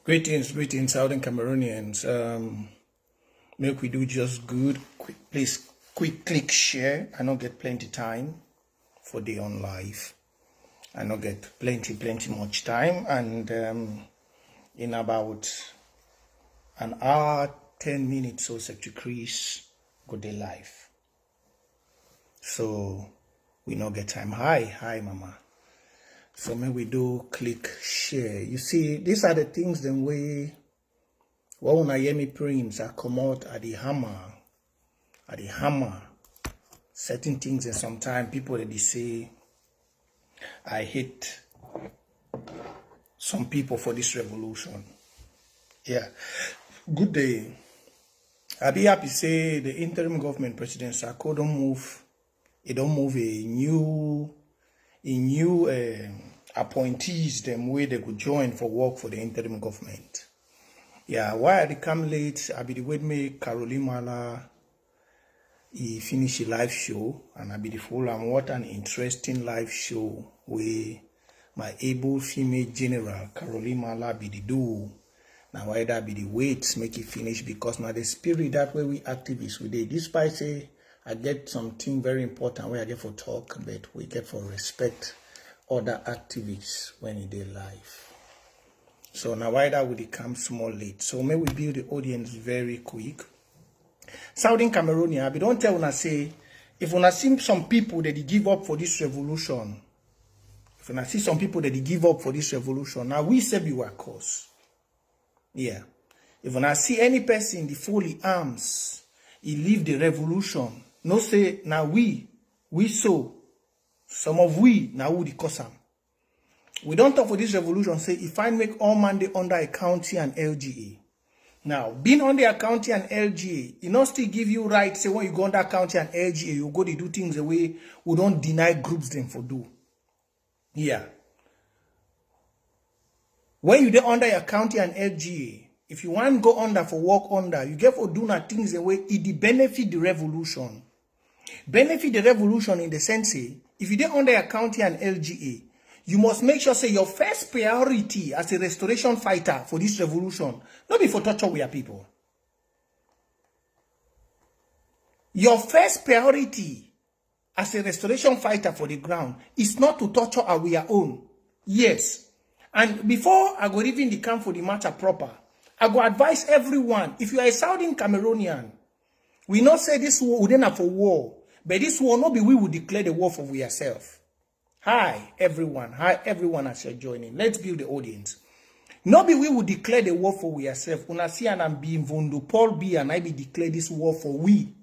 Greetings, Southern Cameroonians. Make we do just good. Please, quick click share. I don't get plenty time for the on live. I don't get plenty much time, and in about an hour, 10 minutes or so to Chris go day live. So we not get time. Hi, mama. So maybe we do click share. You see, these are the things the way when I hear me praying, I come out at the hammer. Certain things, and sometimes people they say I hate some people for this revolution. Yeah. Good day. I be happy to say the interim government President Sarko don't move a new appointees them way they could join for work for the interim government. Yeah, why I they come late, I be the way me Caroline Mala he finish a live show, and I be the full and what an interesting live show where my able female general Caroline Mala be the do. Now why that be the wait make it finish, because now the spirit that way we activists we did. Despite say I get something very important where I get for talk, but we get for respect other activists when it is live. So now why that would it come small late? So may we build the audience very quick. Southern Cameroonian, but don't tell una say if una see some people that they give up for this revolution. If una see some people that they give up for this revolution, now we say be our cause. Yeah. If una see any person in the fully arms, he leave the revolution. No say now we so some of we now who the cause am. We don't talk for this revolution, say if I make all Monday under a county and LGA. Now, being under a county and LGA, it not still give you right, say when you go under county and LGA, you go to do things the way we don't deny groups them for do. Yeah. When you dey under your county and LGA, if you want to go under for work under, you get for do not things the way it benefit the revolution. Benefit the revolution in the sense, say, if you dey under your county and LGA, you must make sure say your first priority as a restoration fighter for this revolution, not be for torture with your people. Your first priority as a restoration fighter for the ground is not to torture our own. Yes. And before I go even the camp for the matter proper, I go advise everyone, if you are a Southern Cameroonian, we not say this war we not for war, but this war not be we will declare the war for we ourselves. Hi everyone as you're joining. Let's build the audience. Not be we will declare the war for we ourselves. Una see and I'm being Vondo, Paul B and I be declare this war for we.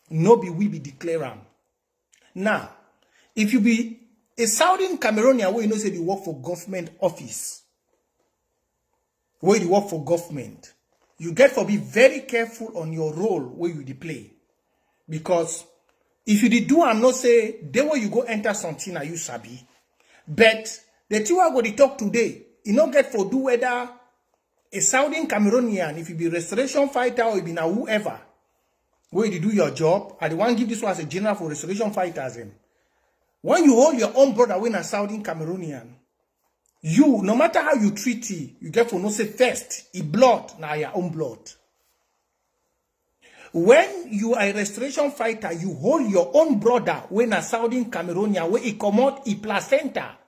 No be we be declare them. Now, if you be a Southern Cameroonian where you know say you work for government office, where you work for government, you get to be very careful on your role where you play. Because if you did do and not say, they way you go enter something you sabi. But the two I go to talk today, you not get for do whether a Southern Cameroonian, if you be restoration fighter or you be now whoever, where you do your job, I the one give this one as a general for restoration fighters. When you hold your own brother when a Southern Cameroonian, you, no matter how you treat it, you get for no say first, it blood, now your own blood. When you are a restoration fighter, you hold your own brother when a Southern Cameroonian, where he come out, he placenta,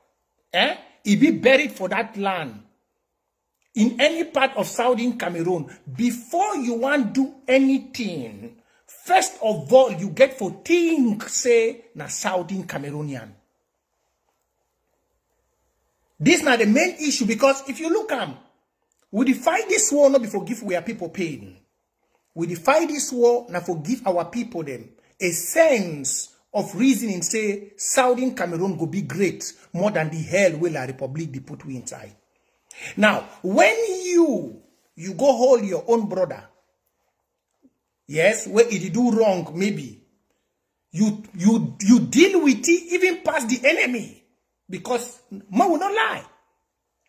he be buried for that land. In any part of Southern Cameroon, before you want to do anything, first of all, you get for think, say, na Southern Cameroonian. This is not the main issue, because if you look at we defy this war not before give we are people pain. We defy this war and forgive our people them a sense of reasoning say Southern Cameroon go be great more than the hell will La Republic they put we inside. Now, when you go hold your own brother, yes, where he do wrong, maybe you deal with it even past the enemy, because man will not lie.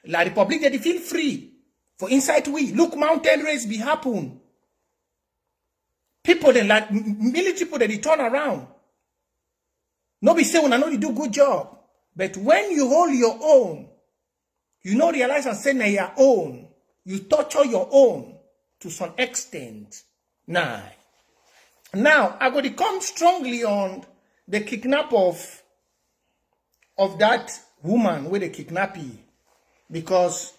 La Republic they feel free for inside we look mountain race be happen. People then like military people they turn around. Nobody say when I know you do good job. But when you hold your own, you know realize and say na your own, You torture your own to some extent. Now, I go to come strongly on the kidnap of that woman with the kidnapping, because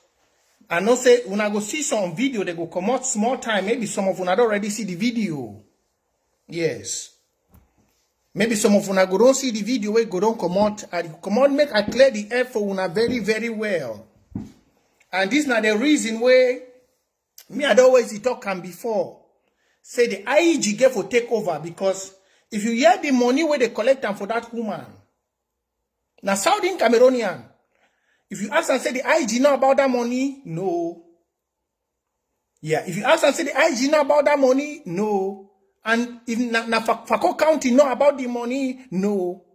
I know say when I go see some video, they go come out small time. Maybe some of you not already see the video. Yes. Maybe some of you go don't see the video where go don't come out. I come out make I clear the air for una very, very well. And this not the reason where me I always talk and before. Say the IEG get for take over, because if you hear the money where they collect them for that woman, now Southern Cameroonian, if you ask and say the IEG know about that money, no. Yeah, if you ask and say the IEG know about that money, no. And if Fako County know about the money, no.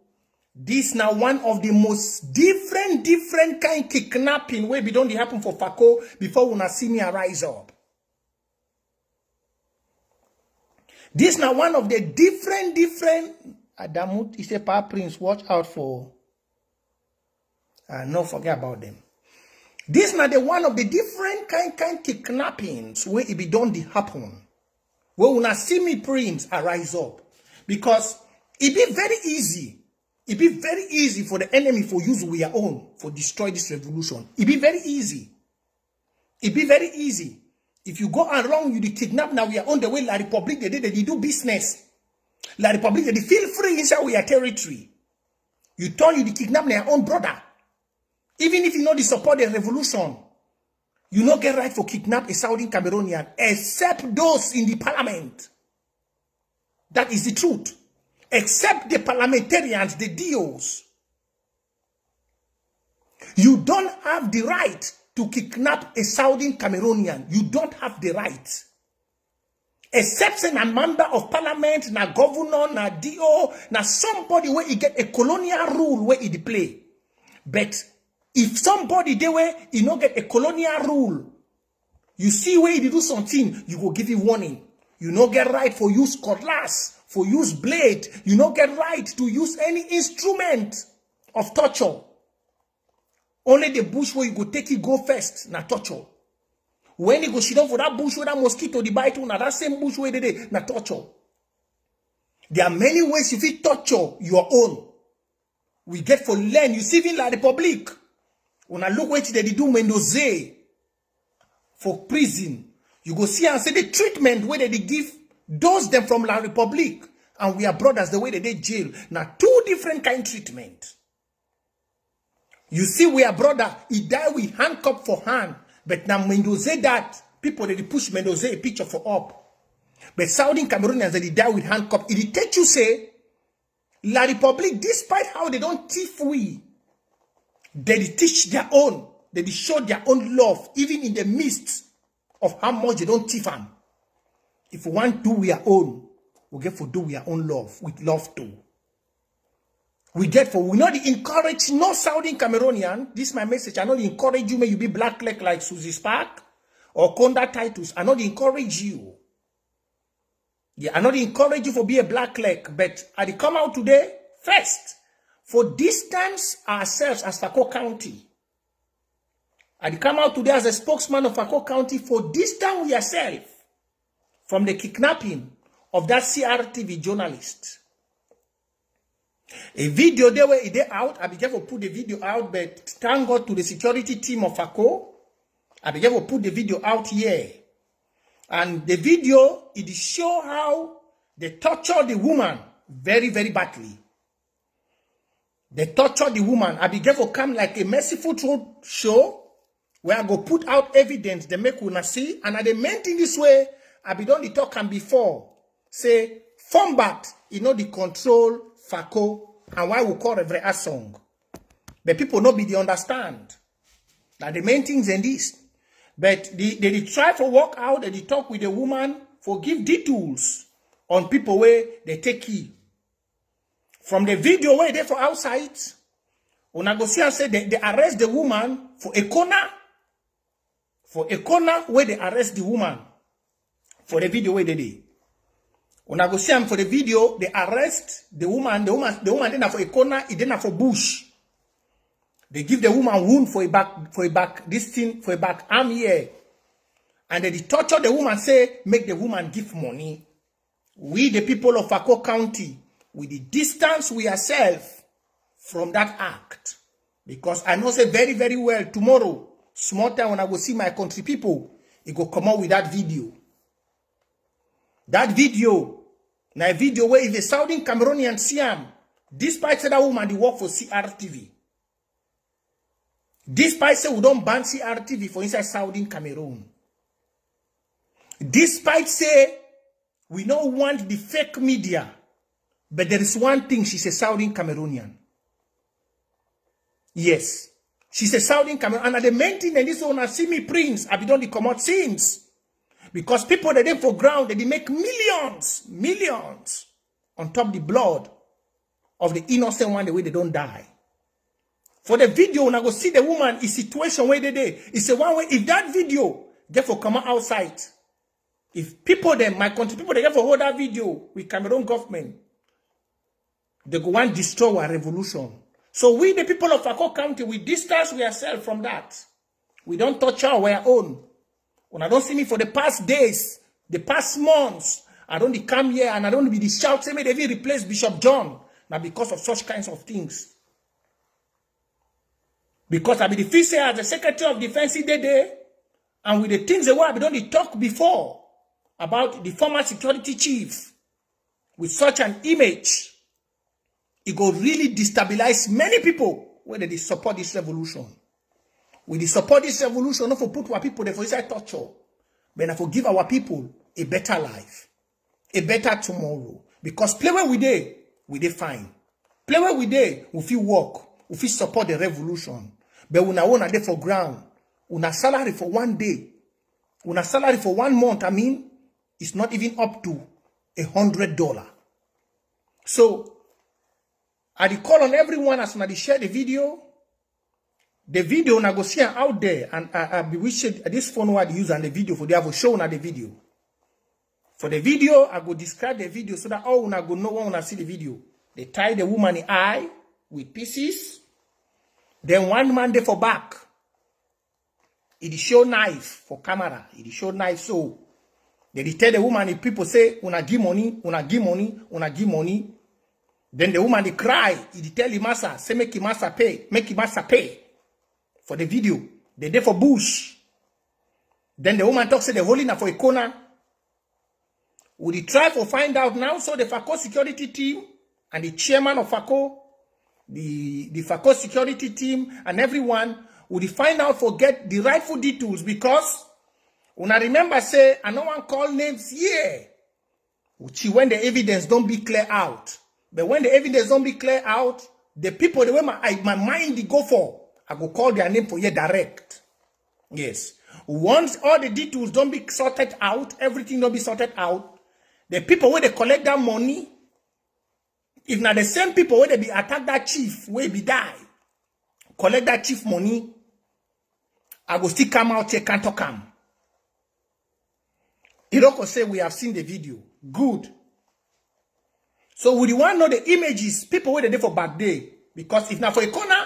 This now one of the most different kind kidnapping where be don't happen for Fako before una see me rise up. This now one of the different Adamut is a power prince. Watch out for. No forget about them. This now the one of the different kind kidnappings where it be done happen. Where una see me prince arise up. Because it be very easy. It be very easy for the enemy for use we are own for destroy this revolution. It be very easy. It be very easy. If you go around, you the kidnap now we are on the way La Republic, they do business. La Republic, they feel free inside our territory. You turn you the kidnap your own brother. Even if you know the support the revolution, you not get right for kidnap a Southern Cameroonian, except those in the parliament. That is the truth. Except the parliamentarians, the DOs. You don't have the right to kidnap a Southern Cameroonian. You don't have the right. Except a member of parliament, na governor, na DO, na somebody where he get a colonial rule where he play. But if somebody they where he not get a colonial rule, you see where he do something, you will give you warning. You not get right for use cutlass, for use blade. You not get right to use any instrument of torture. Only the bush where you go take it go first, na torture. When you go sit down for that bush where that mosquito the bite you, na that same bush where they na torture. There are many ways you fit torture your own. We get for learn. You see in La Republic. When I look what they do Mendoza for prison, you go see and say the treatment where they give those them from La Republic and we are brothers the way they jail. Now two different kind of treatment. You see we are brother, he die with handcuff for hand. But now Mendoza that people they push Mendoza a picture for up. But Southern Cameroonians they die with handcuff. It take you say La Republic, despite how they don't thief we, they teach their own. They show their own love, even in the midst of how much they don't thief them. If we want to do our own, we get for do our own love with love too. We get for we not encourage no Southern Cameroonian. This is my message. I not encourage you. May you be black leg like Susie Spark or Conda Titus. I not encourage you. Yeah, I not encourage you for be a black leg, but I come out today first for distance ourselves as Fako County. I come out today as a spokesman of Fako County for distance we ourselves from the kidnapping of that CRTV journalist. A video there where it out, I began to put the video out, but thank God to the security team of Fako, I began to put the video out here. And the video, it show how they torture the woman very, very badly. They torture the woman. I began to come like a merciful truth show where I go put out evidence they make una see. And I main thing this way, I be done the talk and before. Say, Fombat, you know the control Fako and why we call every song. But people not be the understand. That the main things in this. But they try to work out, they talk with the woman for give details on people where they take key. From the video where they for outside, when I go see and say they arrest the woman for a corner where they arrest the woman for the video where they did. When I go see them for the video, they arrest the woman then for a corner, it then for bush. They give the woman wound for a back arm here. And then they torture the woman, say, make the woman give money. We, the people of Akko County, we the distance we ourselves from that act. Because I know say very, very well, tomorrow, small time when I go see my country people, it go come out with that video. That video, now a video where if a Saudi Cameroonian Siam, despite say that woman they work for CRTV. Despite say we don't ban CRTV for inside Saudi Cameroon. Despite say we don't want the fake media, but there is one thing, she's a Saudi Cameroonian. Yes, she's a Saudi Cameroonian. And the main thing that this one see me prince, I be done the come out since. Because people that they for ground, they make millions on top the blood of the innocent one, the way they don't die. For the video, when I go see the woman, is situation where they dey. It's a one way. If that video get for come outside, if people them, my country people, they get for hold that video with Cameroon government, they go and destroy our revolution. So we, the people of Akko County, we distance ourselves from that. We don't touch our own. When I don't see me for the past days, the past months, I don't come here and I don't be the shout, say me they even replace Bishop John. Now because of such kinds of things. Because I be the first as the Secretary of Defense day, and with the things that we don't talk before about the former security chief, with such an image, it will really destabilize many people whether they support this revolution. When they support this revolution, not for put our people there for inside torture, but for give our people a better life, a better tomorrow. Because play where we dey fine. Play where we dey, we feel work, we feel support the revolution. But when I want to for ground, una salary for one day, una salary for 1 month, I mean, it's not even up to $100. So I call on everyone as when they share the video. The video na go see out there, and I be wishing this phone word use and the video for they have shown at the video. For the video, I go describe the video so that all una go know when una see the video. They tie the woman in the eye with pieces. Then one man there for back. It show knife for camera. It show knife so. They tell the woman, if people say, una give money, una give money, una give money. Then the woman they cry. He tell the master, say make him master pay, make him master pay. For the video, they there for bush. Then the woman talks say the holding for a corner. We try to find out now. So the Akko security team and the chairman of Akko, the Akko security team and everyone will find out for get the rightful details, because when I remember say I no one call names here. Which when the evidence don't be clear out. But when the evidence don't be clear out, the people the way my mind they go for, I go call their name for you direct. Yes. Once all the details don't be sorted out, everything don't be sorted out, the people where they collect that money, if not the same people where they be attack that chief, where be die, collect that chief money, I go still come out here, can't talk come. Iroko say we have seen the video. Good. So we want to know the images, people where they did for back day. Because if not for a corner,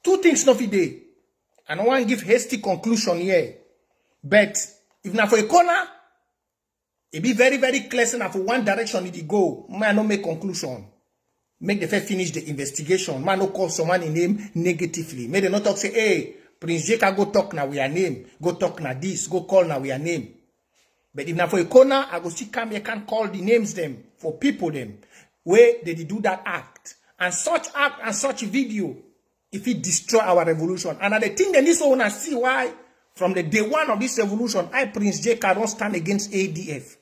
two things not for day. I don't want to give hasty conclusion here. But if not for a corner, it be very, very clear enough for one direction it go. Man, no make conclusion. Make the first finish the investigation. Man, no call someone in name negatively. May they not talk say, hey, Prince Jeka go talk now we are name. Go talk now this. Go call now we are name. But if not for a corner, I go see come here can call the names them for people them where they do that act. And such act and such video, if it destroy our revolution. And the thing that this one I see why from the day one of this revolution, I Prince Jeka don't stand against ADF.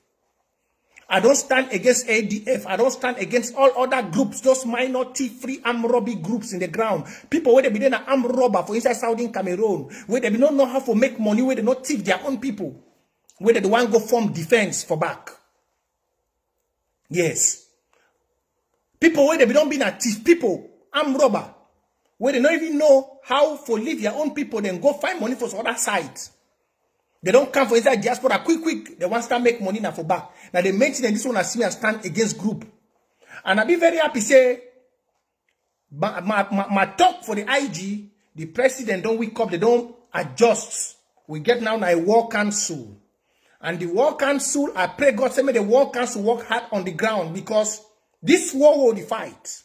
I don't stand against ADF. I don't stand against all other groups, those minority free armed robbery groups in the ground. People where they be doing an armed robber for inside Southern Cameroon, where they don't know how to make money, where they not thief their own people, where they want go form defense for back. Yes. People where they don't be a thief people, armed robber, where they don't even know how to leave their own people, then go find money for some other sides. They don't come for inside diaspora quick. They want to start make money now for back. Now they mention this one I see me stand against group. And I be very happy say my talk for the IG, the president don't wake up, they don't adjust we get now a war council. And the war council, I pray God send me the war council work hard on the ground, because this war will fight.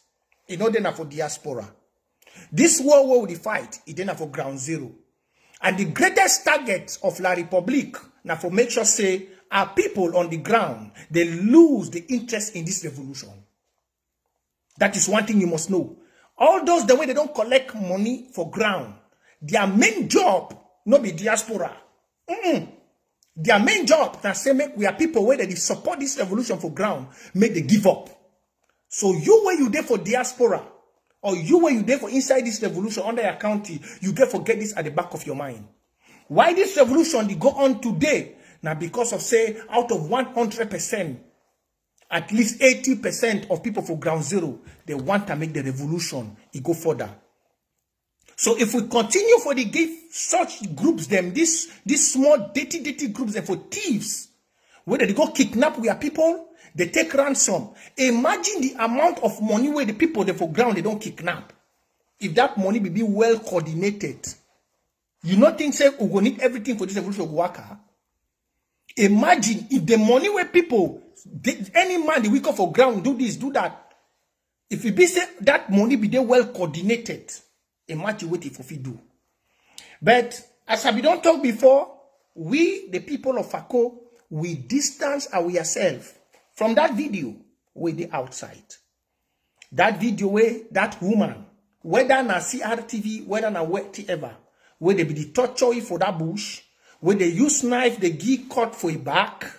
It not enough for diaspora. This war will fight. It enough for ground zero. And the greatest target of La Republique now for make sure say our people on the ground, they lose the interest in this revolution. That is one thing you must know. All those the way they don't collect money for ground, their main job not be diaspora. Their main job that say make we are people where they support this revolution for ground, make they give up. So you where you there for diaspora, or you where you there for inside this revolution under your county, you get forget this at the back of your mind. Why this revolution they go on today? Now because of say out of 100%, at least 80% of people for ground zero, they want to make the revolution it go further. So if we continue for the give such groups them, this small dirty groups them for thieves, where they go kidnap we are people, they take ransom. Imagine the amount of money where the people they for ground they don't kidnap. If that money be well coordinated, you not think say we go need everything for this revolution worker. Imagine if the money where people, any man the week for ground do this, do that. If it be say that money be there well coordinated, imagine what if we do. But as I don't talk before, we the people of Fako, we distance ourselves from that video with the outside. That video where that woman, whether na CRTV, whether na whatever, where they be the torture for that bush, where they use knife, they give cut for a back,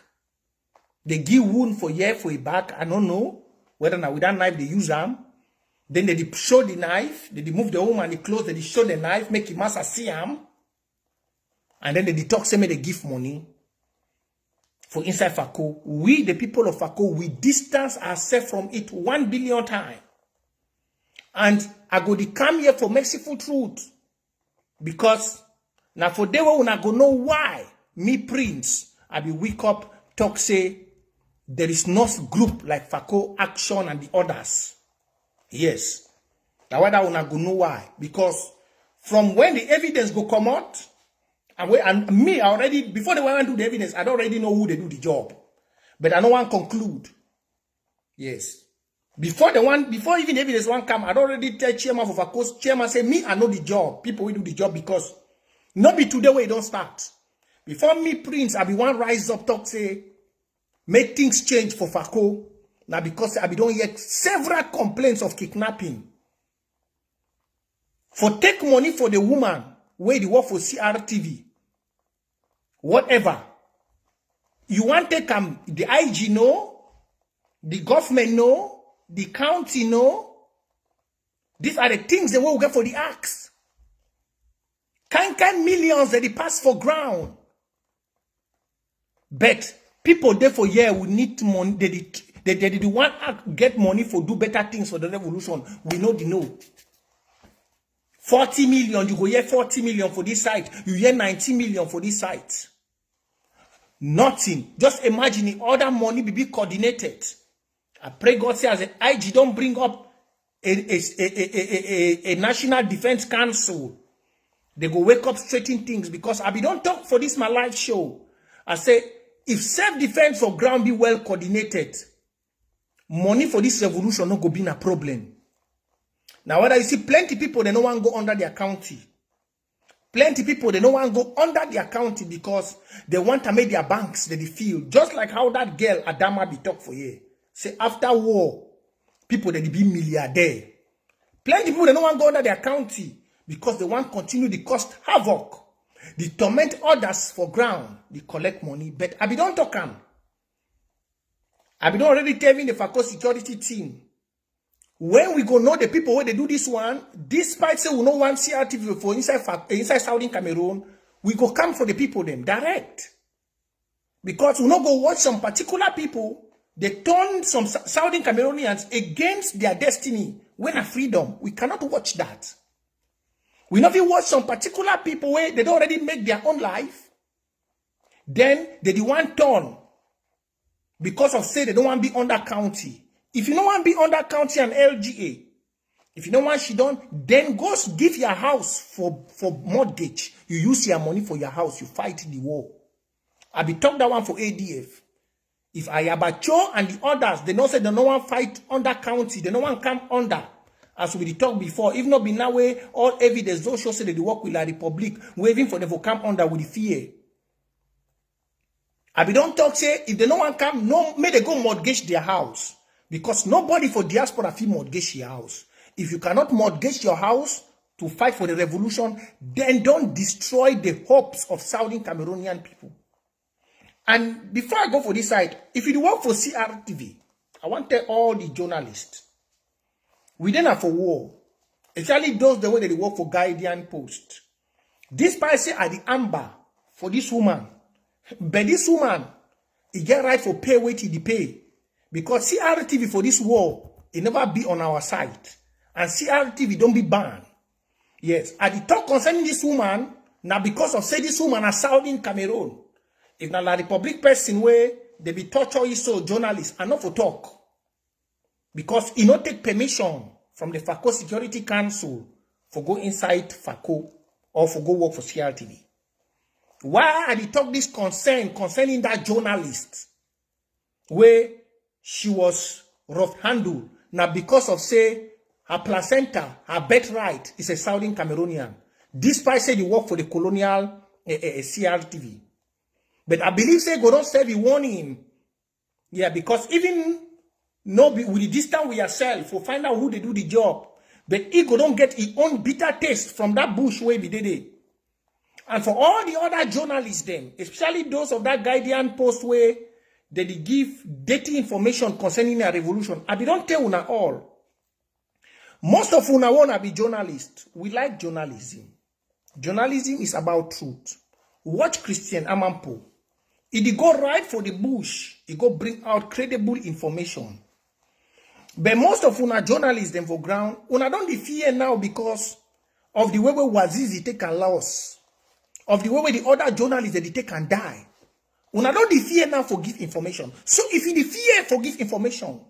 they give wound for here for a back. I don't know whether now with that knife they use them. Then they show the knife, they move the woman, the clothes, they show the knife, make him master see him. And then they talk, say me they give money for inside Fako. We, the people of Fako, we distance ourselves from it 1 billion times. And I go to come here for merciful truth. Because now for they will not go know why me Prince, I be wake up, talk say, there is no group like Fako Action and the others. Yes. Now why that will not go know why? Because from when the evidence go come out, and me already, before they went to do the evidence, I don't already know who they do the job. But I don't want to conclude. Yes. Before even the evidence one come, I don't already tell chairman for Fako, chairman say, me, I know the job. People will do the job because not be today where it don't start. Before me, Prince, I be one rise up, talk, say, make things change for Fako. Now because I be don't hear several complaints of kidnapping. For take money for the woman, where they work for CRTV. Whatever. You want to take the IG know, the government know, the county know. These are the things they will get for the axe. Kind millions that they pass for ground. But people there for year will need money. They want get money for do better things for the revolution. We know the know. 40 million, you go hear 40 million for this site. You hear 90 million for this site. Nothing. Just imagine the other money be coordinated. I pray God say as an IG don't bring up a National Defense Council. They go wake up straighten things because I be don't talk for this my live show. I say if self-defense for ground be well coordinated, money for this revolution not go be a problem. Now, whether you see plenty people, they don't want to go under their county. Plenty people, they don't want to go under their county because they want to make their banks they feel. Just like how that girl, Adama, be talk for you. Say, after war, people, they be milliardaire. Plenty people, they don't want to go under their county because they want to continue the cost havoc. They torment others for ground. They collect money. But I be don't talk am. I be don't already tell me the Fako security team. When we go know the people where they do this one, despite say we no want CRTV for inside Southern Cameroon, we go come for the people them direct. Because we no go watch some particular people, they turn some Southern Cameroonians against their destiny when a freedom. We cannot watch that. We not even watch some particular people where they don't already make their own life. Then they do one turn because of say they don't want to be under county. If you don't want to be under county and LGA, If you don't want she done, then go give your house for mortgage. You use your money for your house. You fight the war. I be talk that one for ADF. If Ayabacho and the others, they don't say they no one fight under county, they no one come under. As we talked before, if not be now way, all evidence don't show say they work with the Republic, waiting for them to come under with the fear. I be don't talk say if they no one come, no, may they go mortgage their house. Because nobody for diaspora fee mortgage your house. If you cannot mortgage your house to fight for the revolution, then don't destroy the hopes of Southern Cameroonian people. And before I go for this side, if you work for CRTV, I want to tell all the journalists, we then are for war. Especially those the way that they work for Guardian Post. This person are the amber for this woman. But this woman, he get right for pay what he pay. Because CRTV for this war, it never be on our side. And CRTV don't be banned. Yes. At the talk concerning this woman, now because of say this woman are Southern Cameroon. If not la Republic person where they be torture so journalists and not for talk. Because he not take permission from the FACO Security Council for go inside FACO or for go work for CRTV. Why are they talk this concerning that journalist where she was rough handled now because of say her placenta, her birthright is a Southern Cameroonian. Despite say they work for the colonial CRTV. But I believe say go don't serve a warning. Yeah, because even no with the distance with yourself for find out who they do the job. But he go don't get his own bitter taste from that bush where be did it. And for all the other journalists then, especially those of that Guardian Post where they give dirty information concerning a revolution, I be don't tell una all. Most of una wanna be journalists. We like journalism. Journalism is about truth. Watch Christian Amanpour. He go right for the bush. He go bring out credible information. But most of una journalists them for ground, una don't fear now because of the way where Wazizi take a loss. Of the way where the other journalists that they take and die. Una don't fear now for give information. So if you fear for give information,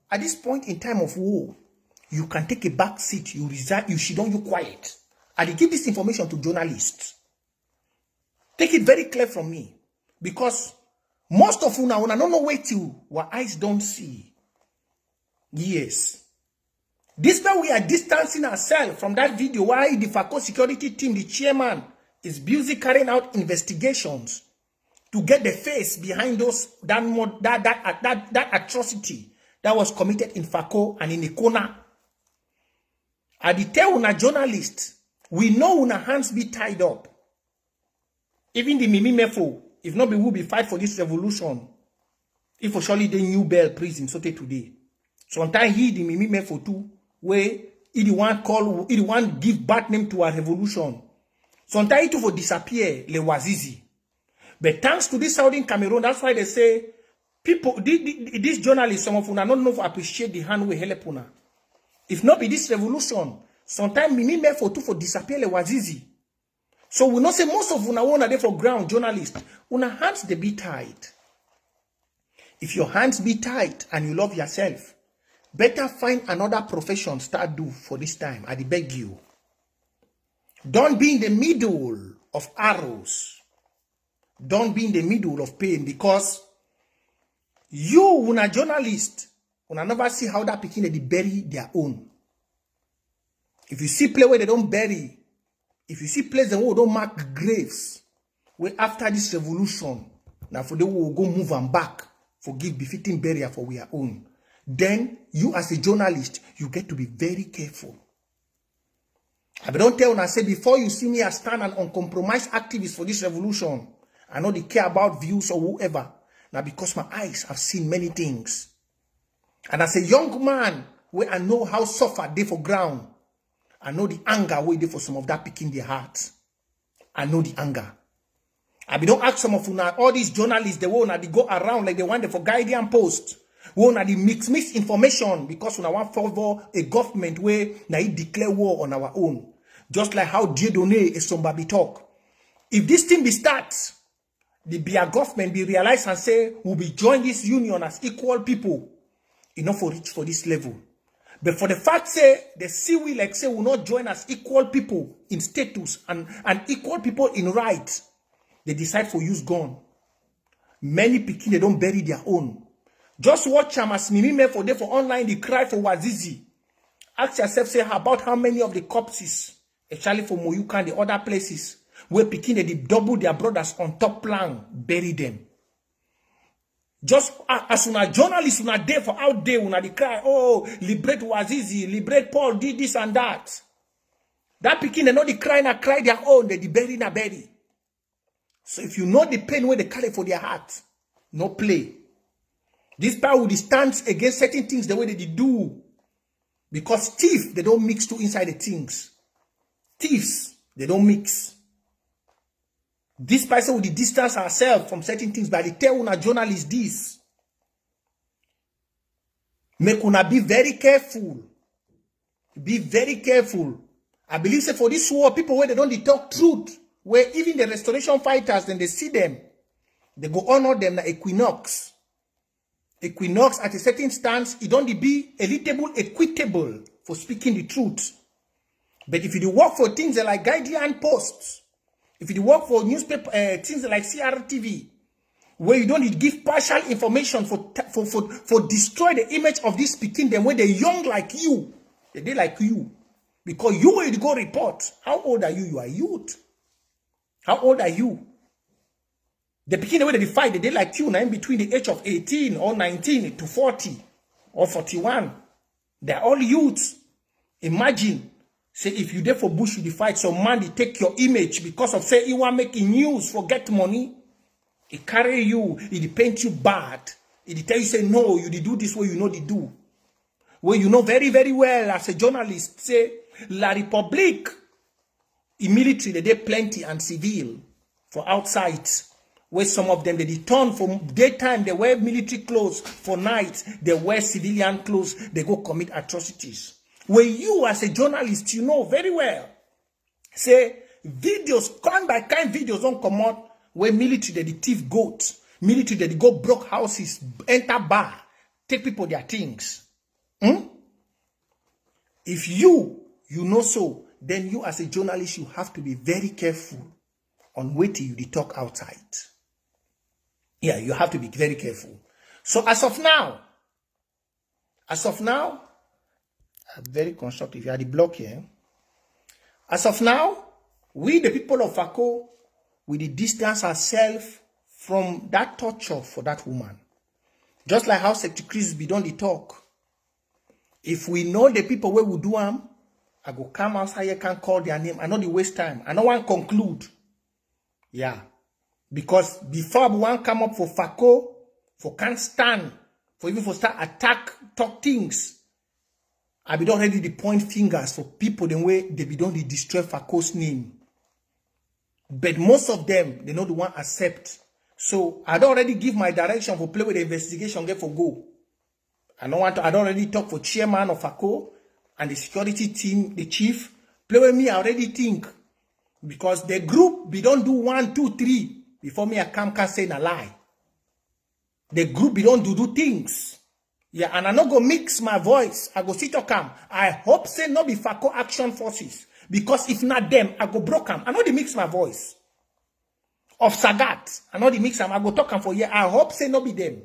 at this point in time of war, you can take a back seat, you resign, you sit down, you quiet. And they give this information to journalists. Take it very clear from me. Because most of una don't know where to, what eyes don't see. Yes. This time we are distancing ourselves from that video why the FACO security team, the chairman, is busy carrying out investigations to get the face behind those that atrocity that was committed in FACO and in Ikona. I did tell una journalists, we know una hands be tied up. Even the Mimi Mefo, if not be will be fight for this revolution, if for surely the New Bell prison so today. Sometimes he the Mimi Mefo too, where he the one call, he the one give bad name to our revolution. Sometimes it will disappear, le Wazizi. But thanks to this Southern Cameroon, that's why they say, people, these journalists, some of them don't know to appreciate the hand we help una. If not be this revolution, sometimes Mimi Mefo too for disappear le Wazizi. So we not say most of una wanna there for ground journalists. Una hands they be tied. If your hands be tight and you love yourself, better find another profession start do for this time. I beg you. Don't be in the middle of arrows. Don't be in the middle of pain because you, una journalist, una never see how that picking they bury their own. If you see play where they don't bury, if you see place where they don't mark graves, where after this revolution, now for they will go move and back, forgive befitting burial for our own. Then you as a journalist, you get to be very careful. I don't tell una say before you see me as stand an uncompromised activist for this revolution, I know they care about views or whoever. Now because my eyes have seen many things. And as a young man, where I know how suffer they for ground, I know the anger where they for some of that picking their hearts. I know the anger. I don't ask some of una, all these journalists, they want to go around like they want for Guardian Post. We want to mix information because we want to favor a government where they declare war on our own. Just like how Dieudonné is some baby talk. If this thing be starts, the Bia government be realize and say, we'll be join this union as equal people. Enough for reach for this level. But for the fact say the see we like say will not join as equal people in status and equal people in rights, they decide for use gun. Many pikin they don't bury their own. Just watch them as Mimi for them for online they cry for Wazizi. Ask yourself say about how many of the corpses, especially for Moyuka and the other places, where pikin they double their brothers on top plan, bury them. Just as una journalists una there for out there una they cry, oh, liberate Wazizi, liberate Paul, did this and that. That pikin they know they cry na cry their own, they bury na bury. So if you know the pain where they carry for their heart, no play. This power will stand against certain things the way they do. Because thieves, they don't mix two inside the things. Thieves, they don't mix. This person will distance ourselves from certain things, but they tell una journalists this. Make una be very careful. Be very careful. I believe say for this war, people where they don't talk truth, where even the restoration fighters, then they see them, they go honor them like Equinox. Equinox at a certain stance, it don't be elitable, equitable for speaking the truth. But if you work for things like Guardian Post, if you work for newspaper things like CRTV, where you don't give partial information for destroy the image of this speaking them when they're young like you, they like you, because you will go report. How old are you? You are youth. How old are you? The pikin the way they fight, they like you now in between the age of 18 or 19 to 40 or 41. They're all youths. Imagine, say if you there for bush, you fight some man, they take your image because of say you want making news for get money. It carry you, it paint you bad. It tell you say no, you do this way you know they do. Where you know very, very well as a journalist, say La Republique, in military, they plenty and civil for outside. Where some of them, they turn from daytime, they wear military clothes. For night, they wear civilian clothes. They go commit atrocities. Where you, as a journalist, you know very well. Say, videos, kind by kind videos don't come out where military, they thief goats. Military, they go broke houses, enter bar, take people their things. If you know so, then you as a journalist, you have to be very careful on what you talk outside. Yeah, you have to be very careful. So as of now, I'm very constructive. You are the block here. As of now, we the people of Fako, we distance ourselves from that torture for that woman. Just like how Secretary Chris be done the talk. If we know the people where we do them, I go come outside here, can call their name. I know the waste time. I don't want to conclude. Yeah. Because before we want come up for Fako, for can't stand, for even for start attack, talk things, I be don't ready to point fingers for people the way they be don't destroy Fako's name. But most of them, they know the one accept. So I don't already give my direction for play with the investigation, get for go. I don't already talk for chairman of Fako and the security team, the chief. Play with me, I already think. Because the group, we don't do 1, 2, 3. Before me, I can say a lie. The group, we don't do things. Yeah, and I not go mix my voice. I go sit or come. I hope say not be Fako Action Forces. Because if not them, I go broke them. I know they mix my voice. Of Sagat. I know they mix them. I go talk them for year. I hope say not be them.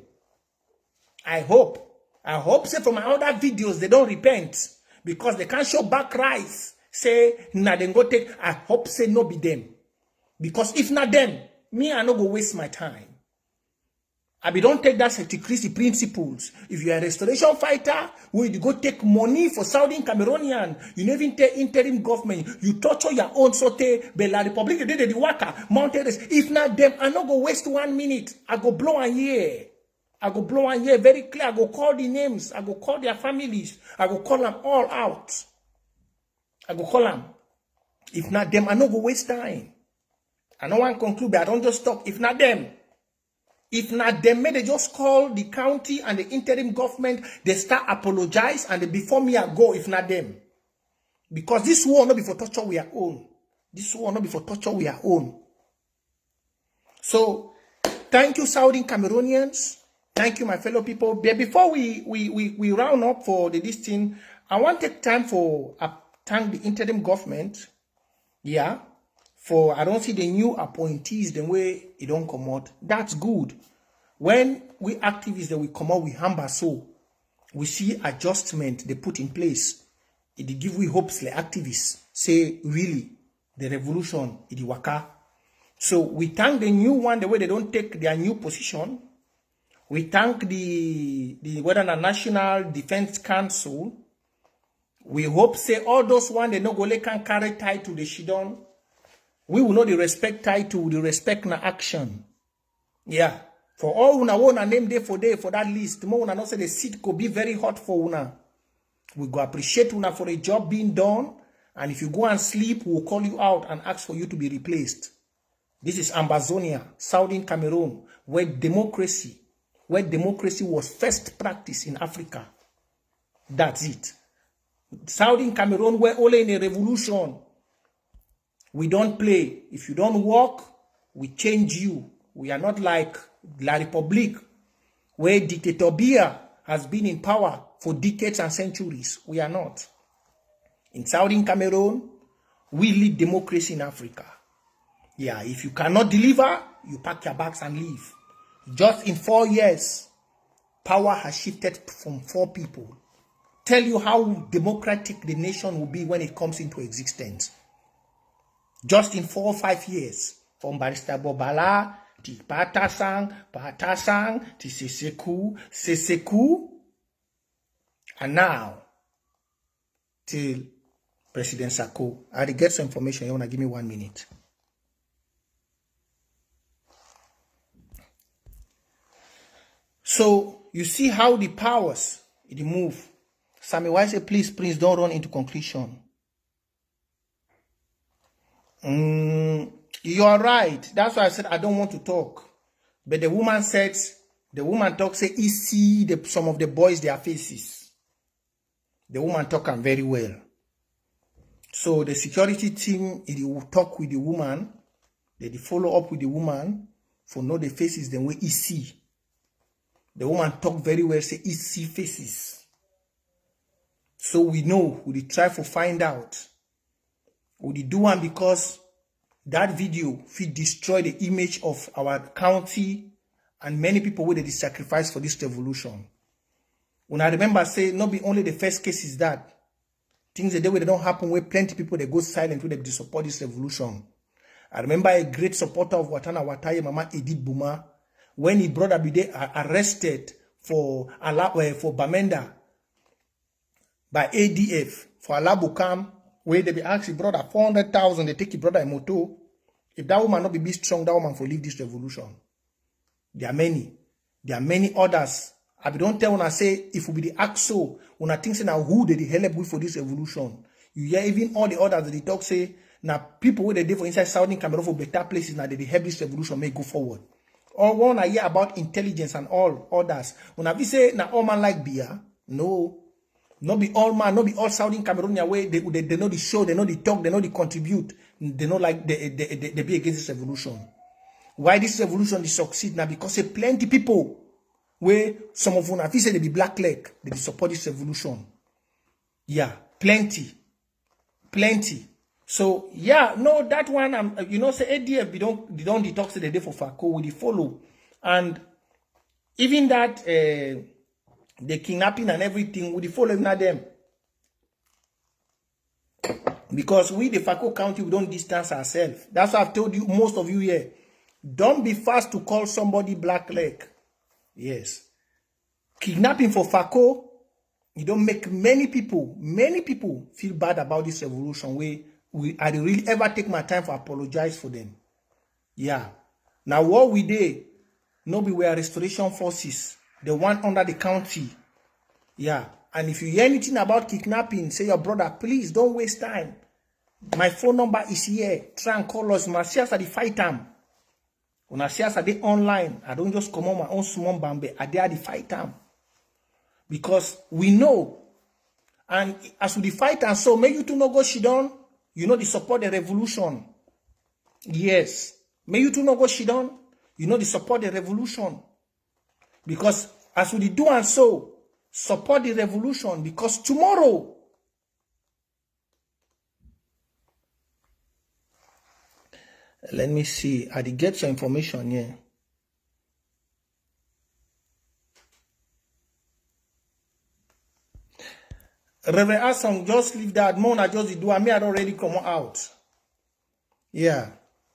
I hope. I hope say from my other videos, they don't repent. Because they can't show back rise. Say, nah, then go take. I hope say no be them. Because if not them, me, I no go waste my time. I be don't take that security principles. If you are a restoration fighter, where you go take money for Southern Cameroonian, you never even take interim government, you torture your own sote, but La Republic, they did the water, mountains. If not them, I no go waste 1 minute. I go blow a year. I go blow a year very clear. I go call the names. I go call their families. I go call them all out. I go call them. If not them, I no go waste time. I don't want to conclude, but I don't just talk. If not them. If not them, may they just call the county and the interim government, they start apologize, and they, before me I go, if not them. Because this war not be for torture we are own. This war not be for torture we are own. So, thank you, Southern Cameroonians. Thank you, my fellow people. But before we round up for this thing, I want to take time for thank the interim government. Yeah. For I don't see the new appointees the way it don't come out. That's good. When we activists that we come out with humble so we see adjustment they put in place. It give we hopes like activists say really the revolution it waka. So we thank the new one the way they don't take their new position. We thank the whether the National Defense Council. We hope say all those one they no go let can carry tie to the shidon. We will know the respect title, the respect na action. Yeah. For all una wanna name day for that list. More una know say the seat could be very hot for una. We go appreciate una for a job being done. And if you go and sleep, we'll call you out and ask for you to be replaced. This is Ambazonia, Southern Cameroon, where democracy was first practiced in Africa. That's it. Southern Cameroon, where only in a revolution. We don't play. If you don't work, we change you. We are not like La Republique, where Dictator Biya has been in power for decades and centuries. We are not. In Southern Cameroon, we lead democracy in Africa. Yeah, if you cannot deliver, you pack your bags and leave. Just in 4 years, power has shifted from 4 people. Tell you how democratic the nation will be when it comes into existence. Just in 4 or 5 years, from Barrister Bobala, to Patasang, to Seseku, and now, till President Sako. I will get some information. You want to give me 1 minute? So, you see how the powers, they move. Sammy Wise say, please, don't run into conclusion. You are right. That's why I said I don't want to talk. But the woman talks, say, he see some of the boys, their faces. The woman talk them very well. So the security team, it will talk with the woman. They follow up with the woman for know the faces the way he see. The woman talk very well, say he see faces. So we know, we try to find out. We do one because that video will destroy the image of our county and many people who they sacrifice for this revolution. When I remember say, not be only the first case is that things the day where they don't happen where plenty of people they go silent when they support this revolution. I remember a great supporter of Watana Wataye, Mama Edith Buma, when his brother be arrested for Bamenda by ADF for Alabukam, where they be asked his brother 400,000, they take his brother a moto. If that woman not be strong, that woman for leave this revolution. There are many others. I don't tell when I say if we be the AXO, when I think say now who did the help with for this revolution. You hear even all the others that they talk say now people where they did for inside Southern Cameroon for better places now they help this revolution may go forward. Or one I hear about intelligence and all others. When I say now all man like Biya, no. Not be all man, not be all Southern Cameroonian way. They know the show, they know the talk, they know the contribute. They know like they be against this revolution. Why this revolution is succeed now? Because plenty people where some of them, if you say they be black leg, they support this revolution. Yeah, plenty. So yeah, no, that one you know say ADF they don't detox the day for Fako, we follow. And even that the kidnapping and everything, we follow not them. Because we, the Fako County, we don't distance ourselves. That's why I've told you, most of you here, don't be fast to call somebody black leg. Yes. Kidnapping for Fako, you don't make many people feel bad about this revolution. I didn't really ever take my time to apologize for them. Yeah. Now what we did, we were restoration forces. The one under the county. Yeah. And if you hear anything about kidnapping, say your brother, please don't waste time. My phone number is here. Try and call us. When I see us at the fight time. When I see us at the online, I don't just come on my own small bambe. I dare the fight time. Because we know. And as we the fight and so, may you to know go shidon. You know the support the revolution. Yes. May you to know go shidon. You know the support the revolution. Because as we do and so, support the revolution because tomorrow Let me see. I did get some information here. Reverend Asong, just leave that. Mona just do. I mean, I already come out. Yeah.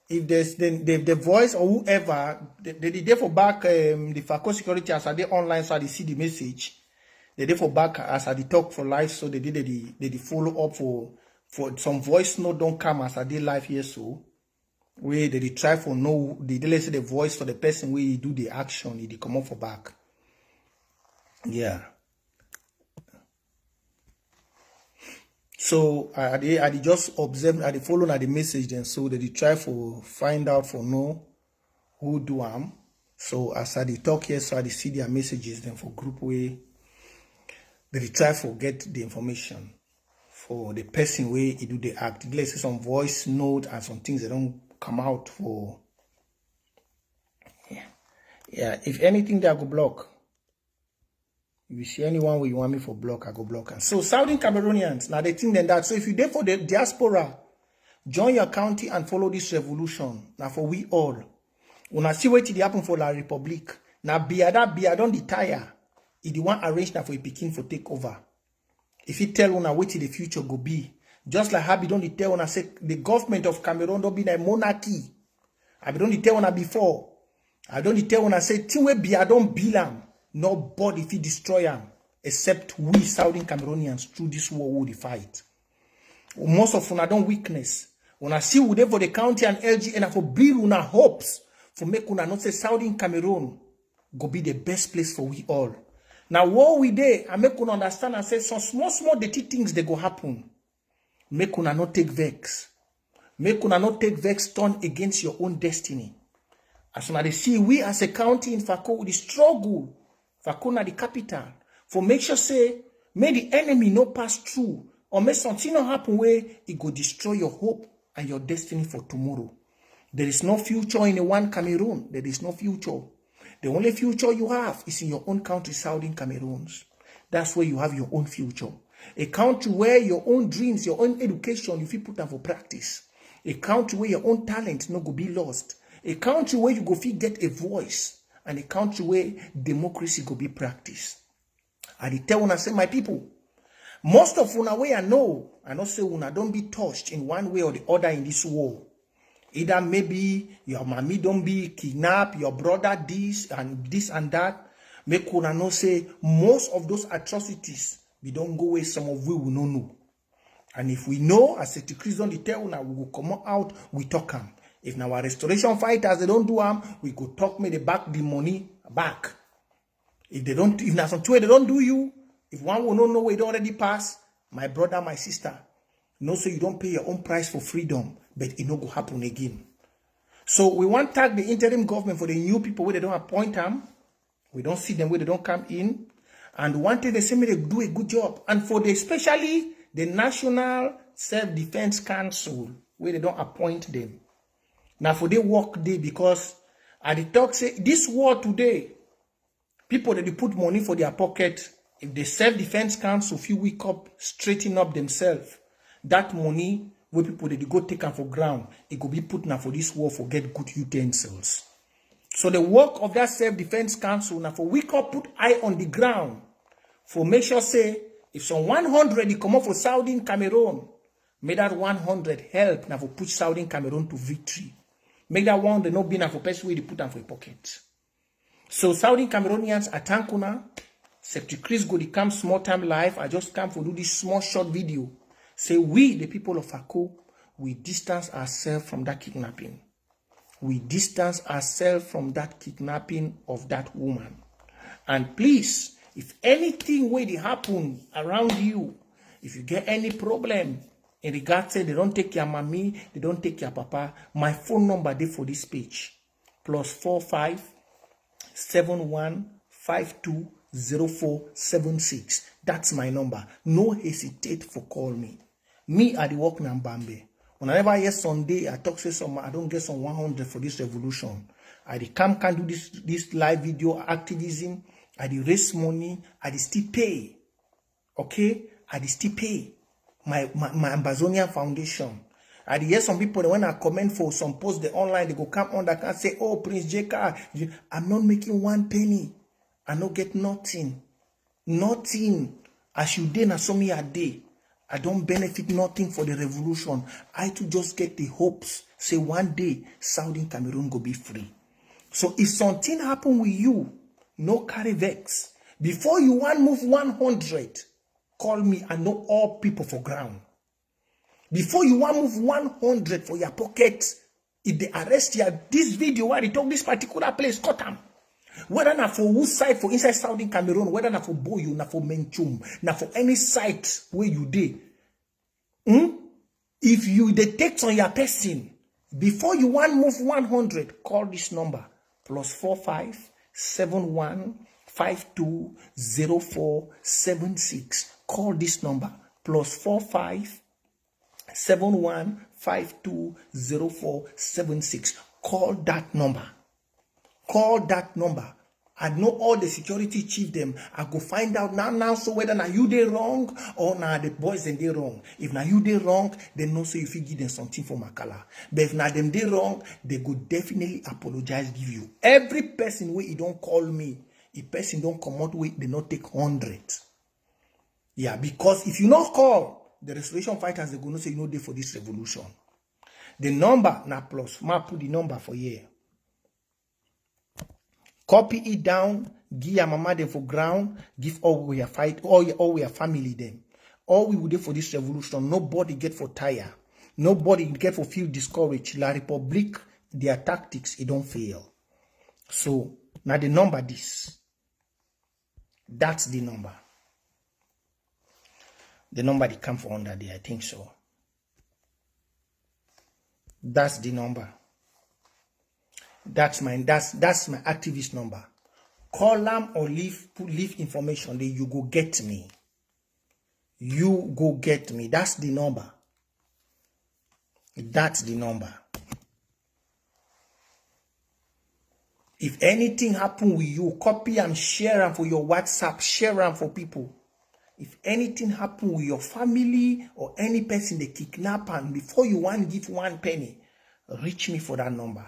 If there's the voice or whoever, they did for back the FACO security as I did online, so I see the message. They did for back as I did talk for live, so they did follow up for some voice note don't come as I did live here, so where they try for no, they listen the voice for the person where he do the action, he come up for back. Yeah. So I just observe, I follow the message, and so they try for find out for know who do am. So as I talk here, so I see their messages, then for group way, they try for get the information for the person where he do the act. Let's say some voice note and some things that don't come out for. Yeah. If anything, they go block. If you see anyone where you want me for block, I go block. And so Southern Cameroonians, now they think then that. So if you there for the diaspora, join your county and follow this revolution. Now for we all. When I see what it happen for La Republic. Now Biya don't retire. If the one arranged now for a Pekin for take over. If you tell una what the future go be. Just like Habi don't tell una say the government of Cameroon don't be a monarchy. I don't tell una before. I don't tell una say thing where Biya don't belong. Nobody if he destroy them except we Southern Cameroonians through this war we fight. Most of una don't weakness. When I see we there for the county and LG and for build una hopes for make una not say Southern Cameroon go be the best place for we all. Now what we there I make una understand and say some small dirty things they go happen. Make una not take vex. Make una not take vex turn against your own destiny. As soon as they see we as a county in FACO with the struggle Fakuna the capital for make sure say may the enemy no pass through or may something not happen where it go destroy your hope and your destiny for tomorrow. There is no future in the one Cameroon. There is no future. The only future you have is in your own country, Southern Cameroons. That's where you have your own future. A country where your own dreams, your own education, if you put them for practice. A country where your own talent no go be lost. A country where you go fit get a voice. And a country where democracy go be practiced. And they tell una say, my people, most of una way I know say una don't be touched in one way or the other in this war. Either maybe your mommy don't be kidnapped, your brother this and that. Make una know say most of those atrocities we don't go where some of we will not know. And if we know, as a Chris don't tell una, we will come out, we talk them. If now our restoration fighters they don't do we go talk me they back the money back. If they don't, if now some two they don't do you, if one will not know where it already pass, my brother, my sister, no, so you don't pay your own price for freedom, but it no go happen again. So we want to tag the interim government for the new people where they don't appoint them. We don't see them where they don't come in. And one thing they say me they do a good job. And for the especially the National Self-Defense Council where they don't appoint them. Now for they work day because at the talk say this war today, people that they put money for their pocket, if the Self-Defense Council few week up, straighten up themselves, that money where people that they go take them for ground, it could be put now for this war for get good utensils. So the work of that Self-Defense Council now for week up put eye on the ground for make sure say if some 100 they come up for Southern Cameroon, may that 100 help now for push Southern Cameroon to victory. Make that one they not be enough for person where they put them for a pocket. So Southern Cameroonians atankuna, Septic Chris go to come small time live. I just come for do this small short video. Say we the people of FACO, we distance ourselves from that kidnapping. We distance ourselves from that kidnapping of that woman. And please, if anything where they happen around you, if you get any problem, in regards to they don't take your mommy, they don't take your papa, my phone number there for this page. +45 71 52 0476. That's my number. No hesitate for call me. Me at the work now Bambe. Whenever I hear Sunday, I talk say some I don't get some 100 for this revolution. I can do this live video activism. I raise money. I still pay. Okay? I still pay. My Ambazonia Foundation. I hear some people, when I comment for some posts they online, they go come on that can say, oh, Prince J.K., I'm not making 1 penny. I don't get nothing. Nothing. As you did, so me a day. I don't benefit nothing for the revolution. I to just get the hopes. Say one day, Southern Cameroon go be free. So if something happen with you, no carry vex. Before you want move 100, call me. I know all people for ground. Before you want move 100 for your pocket, if they arrest you, this video where they talk this particular place, cut them. Whether not for whose side, for inside Southern Cameroon, whether not for Boyo, not for Menchum, not for any site where you did. If you detect on your person, before you want move 100, call this number, +45 71 52 04 76. Call this number, +45 71 52 04 76. Call that number. Call that number. I know all the security chief them. I go find out now so whether now you they wrong or now the boys then they wrong. If now you they wrong, they know so if you give them something for Makala. But if now them they wrong, they go definitely apologize, give you. Every person where you don't call me, if person don't come out with, they not take 100. Yeah, because if you not call, the restoration fighters, they go no say you know they for this revolution. The number now plus, ma put the number for here. Copy it down, give your mama them for ground, give all we are fight, all we are family them. All we will do for this revolution, nobody get for tire. Nobody get for feel discouraged. La Republic, their tactics, it don't fail. So, now the number this. That's the number. The number they come for under there, I think so. That's the number. That's my activist number. Call them or leave information. Then you go get me. You go get me. That's the number. That's the number. If anything happen with you, copy and share them for your WhatsApp. Share them for people. If anything happen with your family or any person they kidnap and before you want give 1 penny, reach me for that number.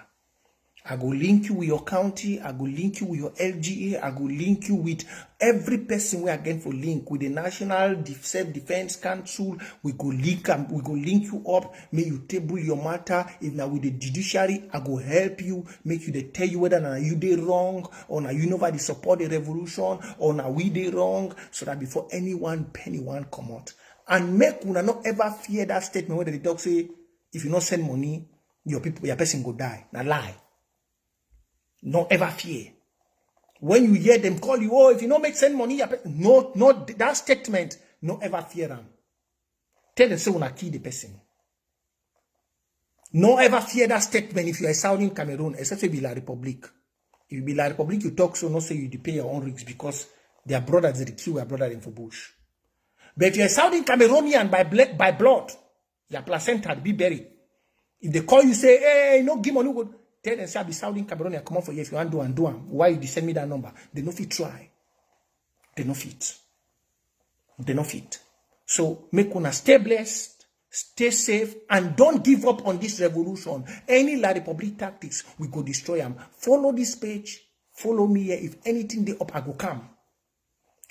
I go link you with your county. I go link you with your LGA. I go link you with every person we are going for link with the National Self-Defense Council. We go link you up. Make you table your matter. If now with the judiciary, I go help you. Make you they tell you whether now you did wrong or now you nobody support the revolution or now we did wrong. So that before anyone penny one come out and make una not ever fear that statement where the dog say if you not send money, your person go die. Now lie. Not ever fear. When you hear them call you, oh, if you don't make send money, no, that statement, no ever fear them. Tell them, say, when I kill the person. No ever fear that statement if you are Southern Cameroon, except if you be La Republic. If you be La Republic, you talk so, no say you pay your own risks because their brothers, they kill their brother in for bush. But if you are Southern Cameroonian by blood, your placenta be buried. If they call you, say, hey, no, give money, good. Tell them, say, I be Southern Cameroon, come on for you. If you want to do them, why you send me that number? They no fit try. They no fit. They no fit. So, make una stay blessed, stay safe, and don't give up on this revolution. Any La Republic tactics, we go destroy them. Follow this page. Follow me here. If anything they up, I go come.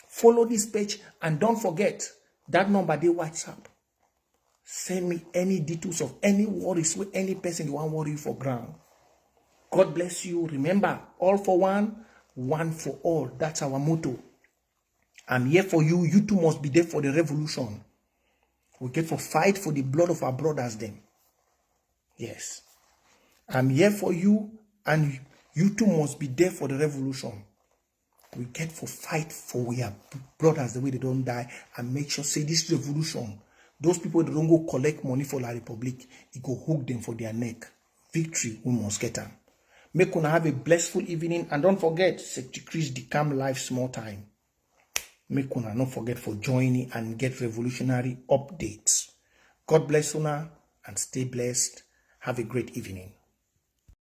Follow this page, and don't forget, that number, they WhatsApp. Send me any details of any worries with any person you want to worry for ground. God bless you. Remember, all for one, one for all. That's our motto. I'm here for you. You too must be there for the revolution. We get for fight for the blood of our brothers then. Yes. I'm here for you and you too must be there for the revolution. We get for fight for our brothers the way they don't die and make sure say this revolution. Those people that don't go collect money for La Republic, it go hook them for their neck. Victory, we must get them. Make una have a blissful evening and don't forget, Secretary Chris Decam live small time. Make una not forget for joining and get revolutionary updates. God bless una and stay blessed. Have a great evening.